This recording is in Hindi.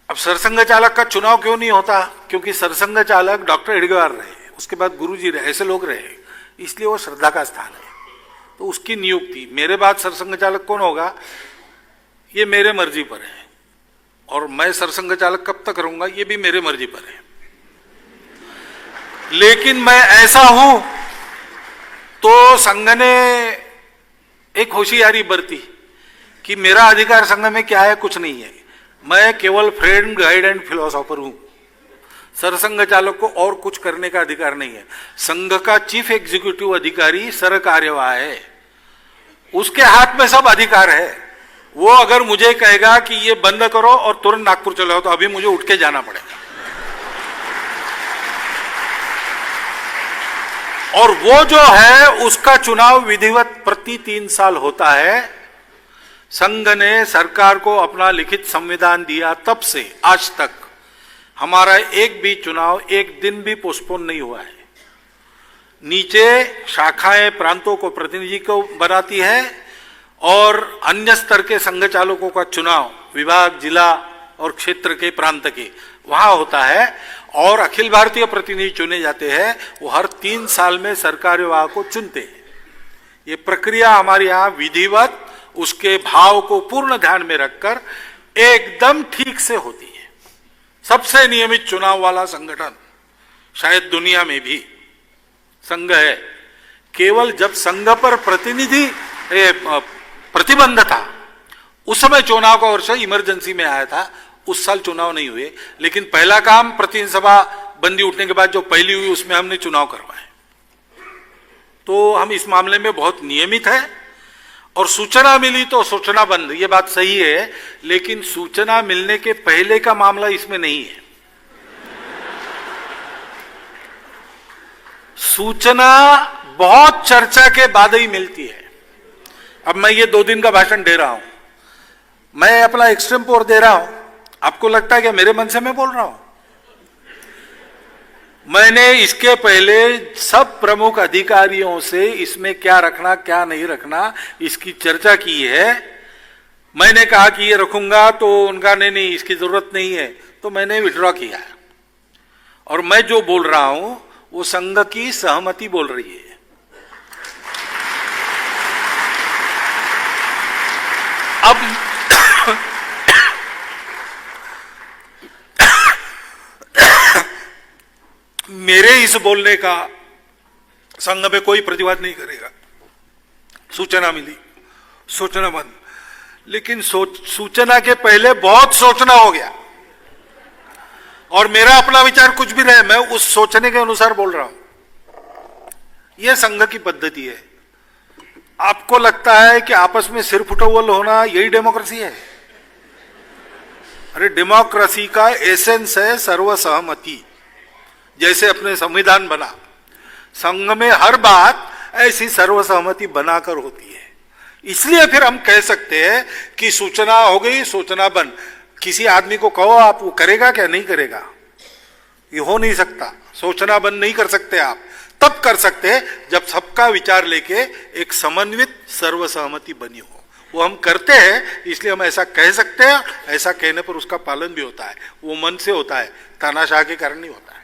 अब सरसंघ चालक का चुनाव क्यों नहीं होता? क्योंकि सरसंघ चालक डॉक्टर हेडगेवार रहे, उसके बाद गुरुजी रहे, ऐसे लोग रहे, इसलिए वो श्रद्धा का स्थान है। तो उसकी नियुक्ति, मेरे बाद सरसंघ चालक कौन होगा ये मेरे मर्जी पर है, और मैं सरसंघ चालक कब तक रहूंगा ये भी मेरे मर्जी पर है। लेकिन मैं ऐसा हूं तो संघ ने एक होशियारी बरती कि मेरा अधिकार संघ में क्या है, कुछ नहीं है, मैं केवल फ्रेंड, गाइड एंड फिलोसोफर हूं। सरसंघ चालक को और कुछ करने का अधिकार नहीं है। संघ का चीफ एग्जीक्यूटिव अधिकारी सर कार्यवाह है, उसके हाथ में सब अधिकार है। वो अगर मुझे कहेगा कि ये बंद करो और तुरंत नागपुर चले जाओ, तो अभी मुझे उठ के जाना पड़ेगा। और वो जो है उसका चुनाव विधिवत प्रति 3 साल होता है। संघ ने सरकार को अपना लिखित संविधान दिया तब से आज तक हमारा एक भी चुनाव एक दिन भी पोस्टपोन नहीं हुआ है। नीचे शाखाएं प्रांतों को प्रतिनिधि को बनाती है और अन्य स्तर के संघ चालकों का चुनाव विभाग, जिला और क्षेत्र के प्रांत के वहां होता है, और अखिल भारतीय प्रतिनिधि चुने जाते हैं। वो हर 3 साल में सरकार विभाग को चुनते हैं। ये प्रक्रिया हमारे यहाँ विधिवत उसके भाव को पूर्ण ध्यान में रखकर एकदम ठीक से होती है। सबसे नियमित चुनाव वाला संगठन शायद दुनिया में भी संघ है। केवल जब संघ पर प्रतिबंध था उस समय चुनाव का वर्ष इमरजेंसी में आया था, उस साल चुनाव नहीं हुए। लेकिन पहला काम प्रतिनिधि सभा बंदी उठने के बाद जो पहली हुई उसमें हमने चुनाव करवाए। तो हम इस मामले में बहुत नियमित है। और सूचना मिली तो सूचना बंद, ये बात सही है, लेकिन सूचना मिलने के पहले का मामला इसमें नहीं है। सूचना बहुत चर्चा के बाद ही मिलती है। अब मैं ये 2 दिन का भाषण दे रहा हूं, मैं अपना एक्सटेम्पोर दे रहा हूं, आपको लगता है कि मेरे मन से मैं बोल रहा हूं? मैंने इसके पहले सब प्रमुख अधिकारियों से इसमें क्या रखना क्या नहीं रखना इसकी चर्चा की है। मैंने कहा कि ये रखूंगा तो उनका नहीं इसकी जरूरत नहीं है, तो मैंने विड्रॉ किया। और मैं जो बोल रहा हूं वो संघ की सहमति बोल रही है। अब मेरे इस बोलने का संघ में कोई प्रतिवाद नहीं करेगा। सूचना मिली, सूचना बंद। लेकिन सूचना के पहले बहुत सोचना हो गया, और मेरा अपना विचार कुछ भी रहे, मैं उस सोचने के अनुसार बोल रहा हूं। यह संघ की पद्धति है। आपको लगता है कि आपस में सिर फुटौल होना यही डेमोक्रेसी है? अरे डेमोक्रेसी का एसेंस है सर्वसहमति। जैसे अपने संविधान बना, संघ में हर बात ऐसी सर्वसहमति बनाकर होती है। इसलिए फिर हम कह सकते हैं कि सूचना हो गई, सूचना बंद। किसी आदमी को कहो आप, वो करेगा क्या? नहीं करेगा, ये हो नहीं सकता। सूचना बंद नहीं कर सकते आप, तब कर सकते हैं जब सबका विचार लेके एक समन्वित सर्वसहमति बनी हो। वो हम करते हैं, इसलिए हम ऐसा कह सकते हैं। ऐसा कहने पर उसका पालन भी होता है, वो मन से होता है, तानाशाह के कारण नहीं होता है।